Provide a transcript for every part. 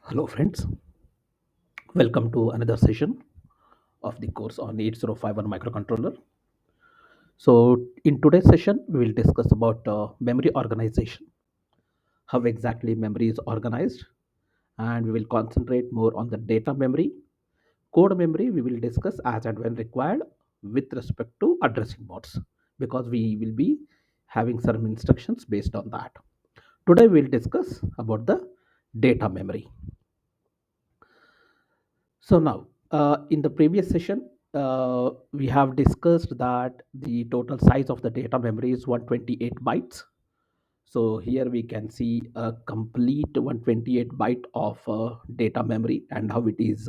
Hello, friends. Welcome to another session of the course on 8051 microcontroller. So, in today's session, we will discuss about memory organization, how exactly memory is organized, and we will concentrate more on the data memory. Code memory, we will discuss as and when required with respect to addressing modes because we will be having some instructions based on that. Today, we will discuss about the data memory. So now, in the previous session, we have discussed that the total size of the data memory is 128 bytes. So here we can see a complete 128 byte of data memory and how it is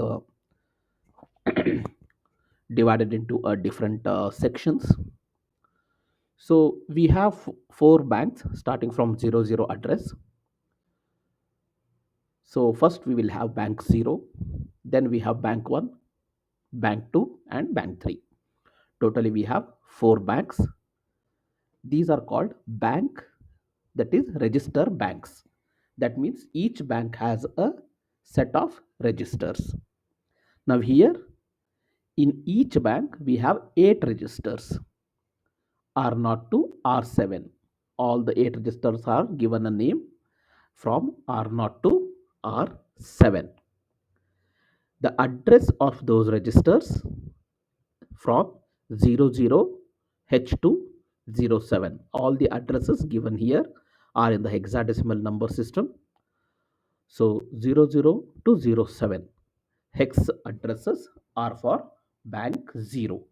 divided into different sections. So we have four banks starting from 00 address. So first we will have bank 0, then we have bank 1, bank 2, and bank 3. Totally we have four banks. These are called bank, that is register banks. That means each bank has a set of registers. Now here in each bank we have 8 registers, R0 to R7. All the 8 registers are given a name from R0 to R7. The address of those registers from 00H to 07. All the addresses given here are in the hexadecimal number system. So 00 to 07 hex addresses are for bank 0.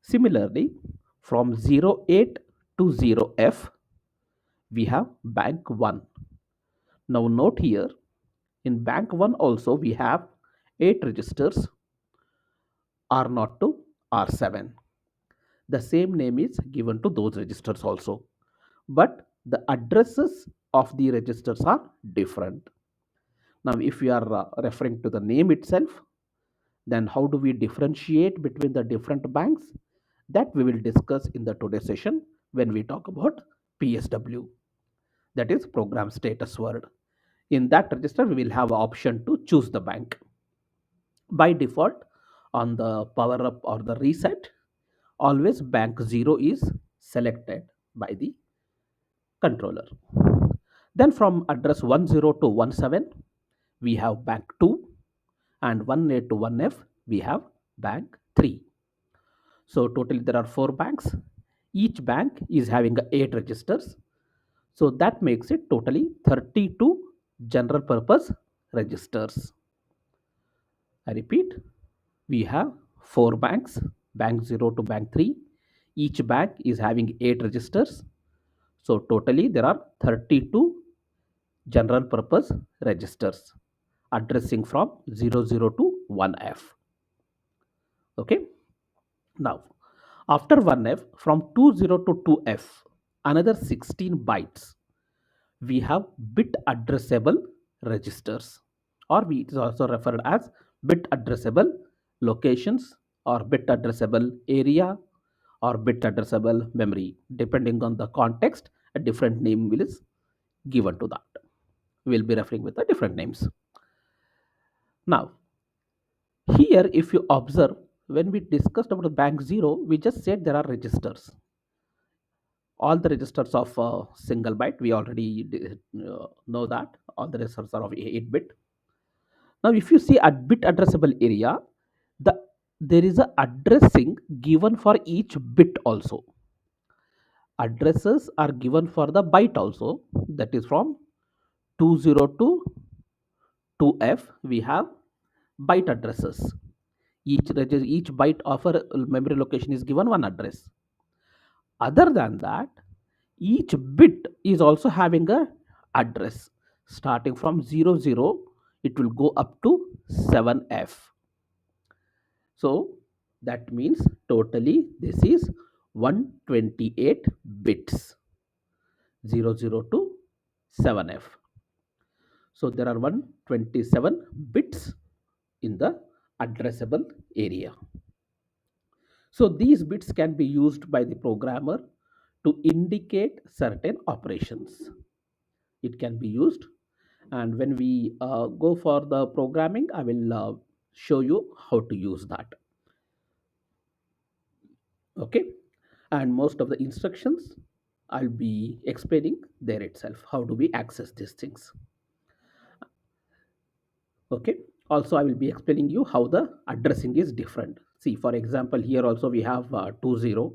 Similarly, from 08 to 0F, we have bank 1. Now note here, in bank 1 also we have 8 registers R0 to R7. The same name is given to those registers also, but the addresses of the registers are different. Now if we are referring to the name itself, then how do we differentiate between the different banks? That we will discuss in the today's session when we talk about PSW, that is program status word. In that register we will have option to choose the bank. By default, on the power up or the reset, always bank 0 is selected by the controller. Then from address 10 to 17, we have bank 2, and 18 to 1F, we have bank 3. So totally there are 4 banks. Each bank is having 8 registers. So that makes it totally 32 general purpose registers. I repeat, we have 4 banks, bank 0 to bank 3. Each bank is having 8 registers. So totally there are 32 general purpose registers addressing from 00 to 1F. Okay. Now, after 1F, from 20 to 2F, another 16 bytes, we have bit addressable registers, or it is also referred as bit addressable locations, or bit addressable area, or bit addressable memory. Depending on the context, a different name will is given to that. We will be referring with the different names. Now, here, if you observe, when we discussed about the bank 0, we just said there are registers. All the registers of single byte, we already know that. All the registers are of 8 bit. Now, if you see at bit addressable area, the there is a addressing given for each bit also. Addresses are given for the byte also. That is from 20 to 2F, we have byte addresses. Each byte of a memory location is given one address. Other than that, each bit is also having a address. Starting from 00, it will go up to 7F. So that means totally this is 128 bits, 00 to 7F. So there are 127 bits in the addressable area. So these bits can be used by the programmer to indicate certain operations. It can be used And when we go for the programming, I will show you how to use that. Okay. And most of the instructions I'll be explaining there itself. How do we access these things? Okay. Also, I will be explaining you how the addressing is different. See, for example, here also we have 20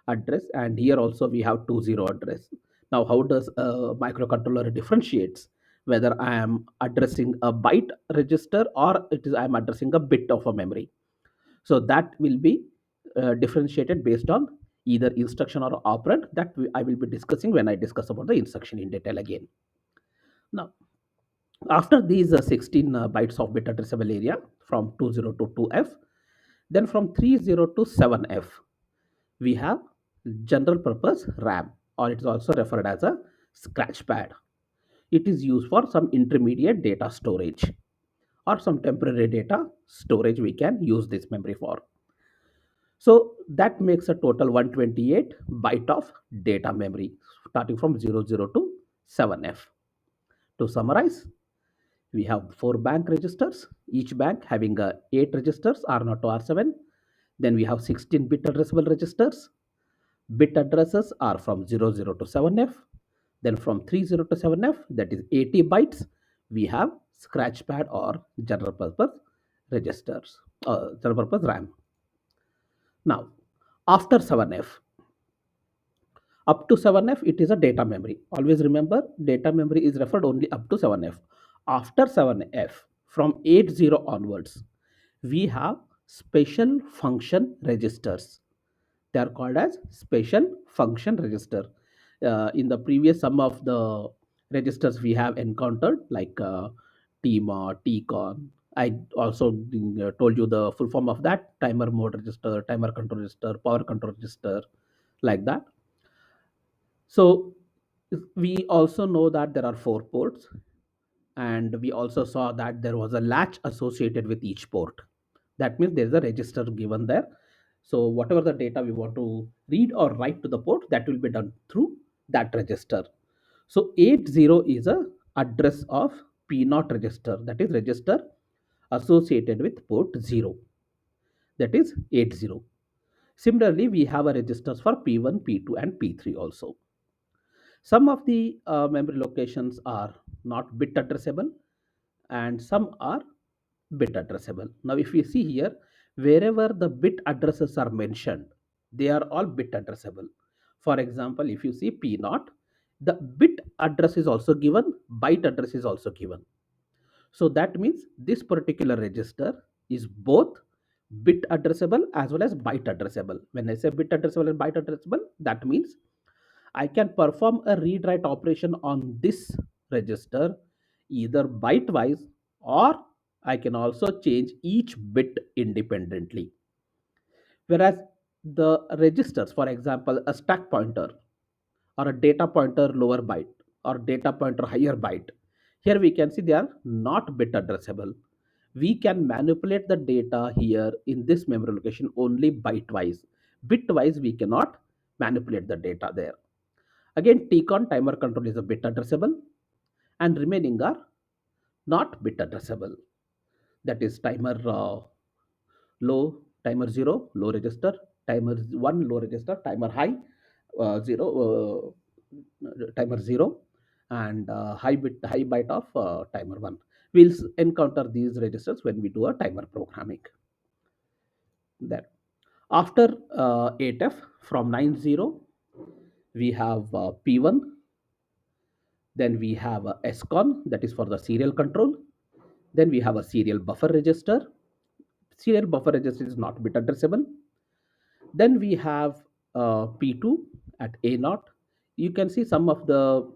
address, and here also we have 20 address. Now, how does a microcontroller differentiates whether I am addressing a byte register or it is I am addressing a bit of a memory? So that will be differentiated based on either instruction or operand that I will be discussing when I discuss about the instruction in detail again. Now, after these 16 bytes of bit addressable area from 20 to 2F, then from 30 to 7F, we have general purpose RAM, or it is also referred as a scratch pad. It is used for some intermediate data storage or some temporary data storage we can use this memory for. So that makes a total 128 byte of data memory starting from 00 to 7F. To summarize, we have four bank registers, each bank having 8 registers R0 to R7. Then we have 16 bit addressable registers. Bit addresses are from 00 to 7F. Then from 30 to 7F, that is 80 bytes, we have scratch pad or general purpose registers, general purpose RAM. Now, after 7F, up to 7F, it is a data memory. Always remember, data memory is referred only up to 7F. After 7F, from 80 onwards, we have special function registers. They are called as special function register. In the previous, some of the registers we have encountered, like TMOD, TCON. I also told you the full form of that: timer mode register, timer control register, power control register, like that. So we also know that there are four ports, and we also saw that there was a latch associated with each port. That means there is a register given there. So whatever the data we want to read or write to the port, that will be done through that register. So 80 is a address of P0 register, that is register associated with port 0, that is 80. Similarly, we have a registers for P1, P2 and P3 also. Some of the memory locations are not bit addressable and some are bit addressable. Now, if you see here, wherever the bit addresses are mentioned, they are all bit addressable. For example, if you see P0, the bit address is also given, byte address is also given. So that means this particular register is both bit addressable as well as byte addressable. When I say bit addressable and byte addressable, that means I can perform a read write operation on this register either byte wise, or I can also change each bit independently. Whereas the registers, for example, a stack pointer or a data pointer lower byte or data pointer higher byte, here we can see they are not bit addressable. We can manipulate the data here in this memory location only byte wise. Bit wise, we cannot manipulate the data there. Again, TCON timer control is a bit addressable, and remaining are not bit addressable. That is timer low, timer 0, low register, timer 1, low register, timer high, 0, timer 0, and high byte of timer 1. We'll encounter these registers when we do a timer programming. There. After 8F, from 90, we have P1. Then we have a SCON, that is for the serial control. Then we have a serial buffer register. Serial buffer register is not bit addressable. Then we have P2 at A0. You can see some of the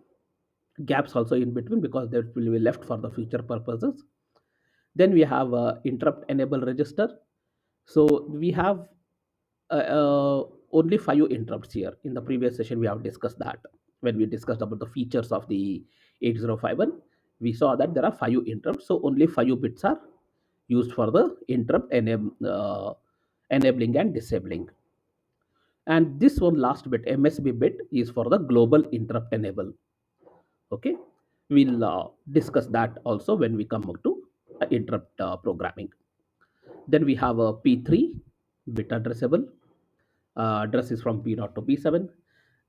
gaps also in between because that will be left for the future purposes. Then we have interrupt enable register. So we have only 5 interrupts here. In the previous session, we have discussed that when we discussed about the features of the 8051. We saw that there are 5 interrupts, so only 5 bits are used for the interrupt enabling and disabling. And this one last bit, MSB bit, is for the global interrupt enable. Okay. We'll discuss that also when we come up to interrupt programming. Then we have a P3 bit addressable. Address is from P0 to P7.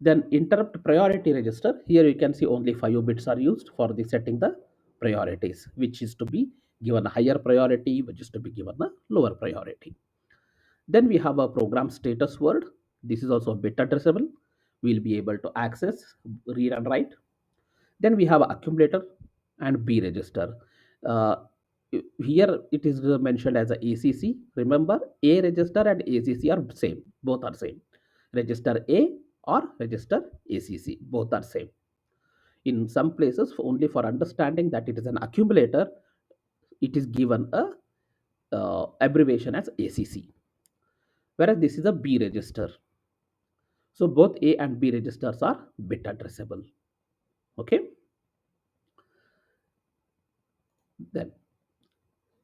Then interrupt priority register. Here you can see only 5 bits are used for the setting the priorities, which is to be given a higher priority, which is to be given a lower priority. Then we have a program status word. This is also a bit addressable. We'll be able to access, read and write. Then we have accumulator and B register. Uh, Here it is mentioned as a ACC. Remember, A register and ACC are same. Both are same. Register A or register ACC. Both are same. In some places, only for understanding that it is an accumulator, it is given a abbreviation as ACC. Whereas this is a B register. So both A and B registers are bit addressable. Okay. Then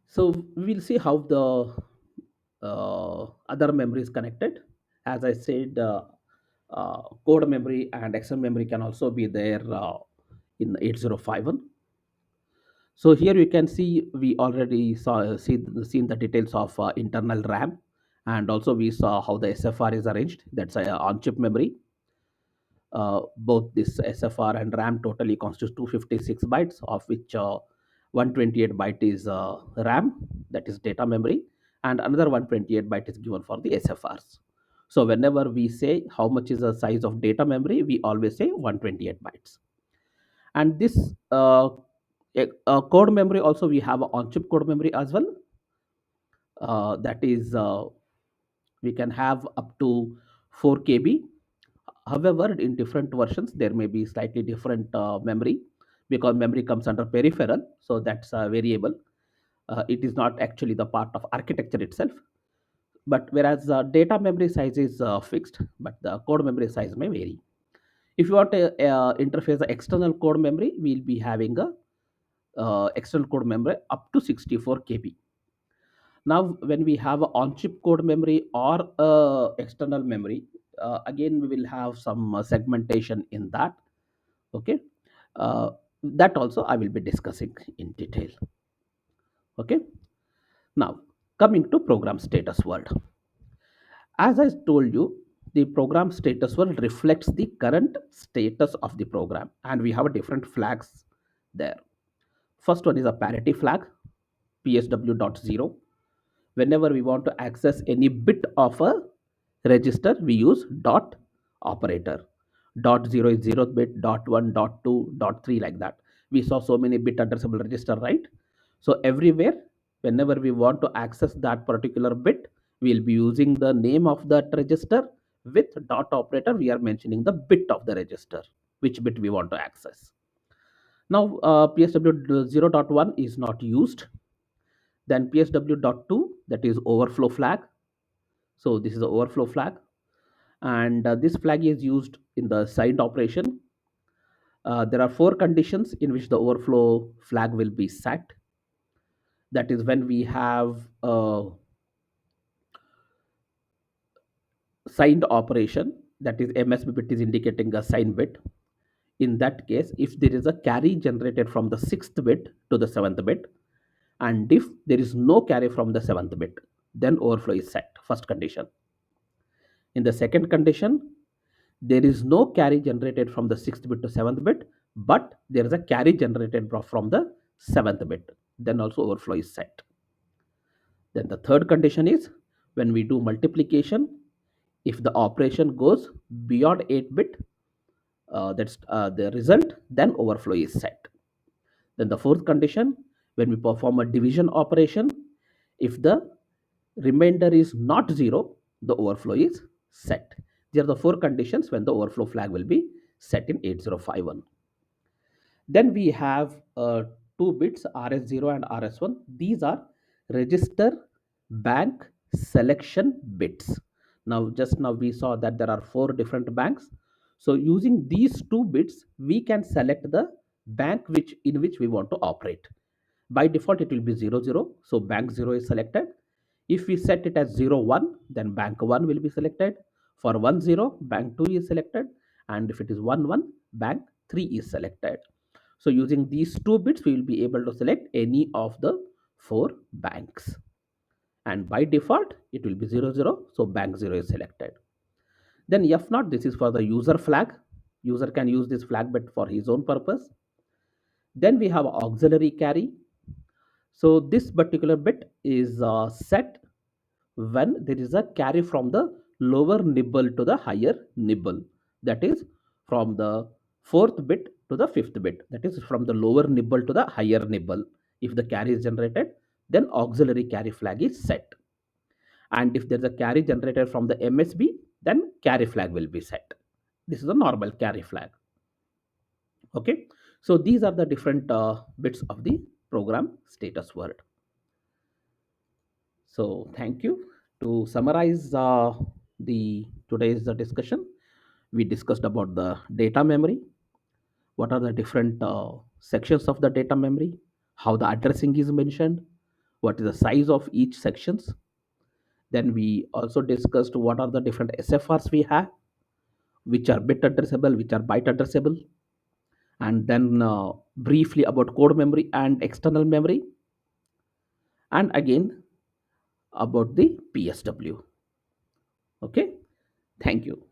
so we will see how the other memory is connected. As I said, code memory and external memory can also be there in 8051. So here you can see we already seen the details of internal RAM, and also we saw how the SFR is arranged. That's a on-chip memory. Both this SFR and RAM totally constitutes 256 bytes, of which 128 byte is RAM, that is data memory, and another 128 byte is given for the SFRs. So whenever we say how much is the size of data memory, we always say 128 bytes. And this code memory also, we have a on-chip code memory as well. That is, we can have up to 4 KB. However, in different versions, there may be slightly different memory, because memory comes under peripheral, so that's a variable. It is not actually the part of architecture itself. But whereas data memory size is fixed, but the code memory size may vary. If you want to interface the external code memory, we'll be having a external code memory up to 64 KB. Now, when we have a on-chip code memory or external memory, again we will have some segmentation in that. Okay, uh, that also I will be discussing in detail. Okay, now coming to program status word. As I told you, the program status word reflects the current status of the program, and we have different flags there. First one is a parity flag, PSW.0. Whenever we want to access any bit of a register, we use dot operator. Dot 0 is 0th bit, dot 1, dot 2, dot 3, like that. We saw so many bit addressable register, right? So everywhere, whenever we want to access that particular bit, we'll be using the name of that register. With dot operator, we are mentioning the bit of the register, which bit we want to access. Now, PSW 0.1 is not used. Then PSW.2, that is overflow flag. So this is the overflow flag, and this flag is used in the signed operation. There are 4 conditions in which the overflow flag will be set. That is when we have a signed operation, that is MSB bit is indicating a signed bit. In that case, if there is a carry generated from the 6th bit to the 7th bit, and if there is no carry from the 7th bit, then overflow is set. First condition. In the second condition, there is no carry generated from the 6th bit to 7th bit, but there is a carry generated from the 7th bit. Then also overflow is set. Then the third condition is when we do multiplication, if the operation goes beyond 8 bit, that's the result, then overflow is set. Then the fourth condition, when we perform a division operation, if the remainder is not 0, the overflow is set. These are the 4 conditions when the overflow flag will be set in 8051. Then we have 2 bits, RS0 and RS1. These are register bank selection bits. Now, just now we saw that there are 4 different banks. So using these 2 bits, we can select the bank in which we want to operate. By default, it will be 00. So bank 0 is selected. If we set it as 01, then bank 1 will be selected. For 10, bank 2 is selected. And if it is 11, bank 3 is selected. So using these 2 bits, we will be able to select any of the 4 banks. And by default, it will be 00. So bank 0 is selected. Then F naught, this is for the user flag. User can use this flag bit for his own purpose. Then we have auxiliary carry. So this particular bit is set when there is a carry from the lower nibble to the higher nibble. That is from the fourth bit to the fifth bit. That is from the lower nibble to the higher nibble. If the carry is generated, then auxiliary carry flag is set. And if there's a carry generated from the MSB, then carry flag will be set. This is a normal carry flag. Okay. So these are the different bits of the program status word. So thank you. To summarize the today's discussion, we discussed about the data memory. What are the different sections of the data memory? How the addressing is mentioned? What is the size of each sections? Then we also discussed what are the different SFRs we have, which are bit addressable, which are byte addressable, and then briefly about code memory and external memory, and again about the PSW. Okay, thank you.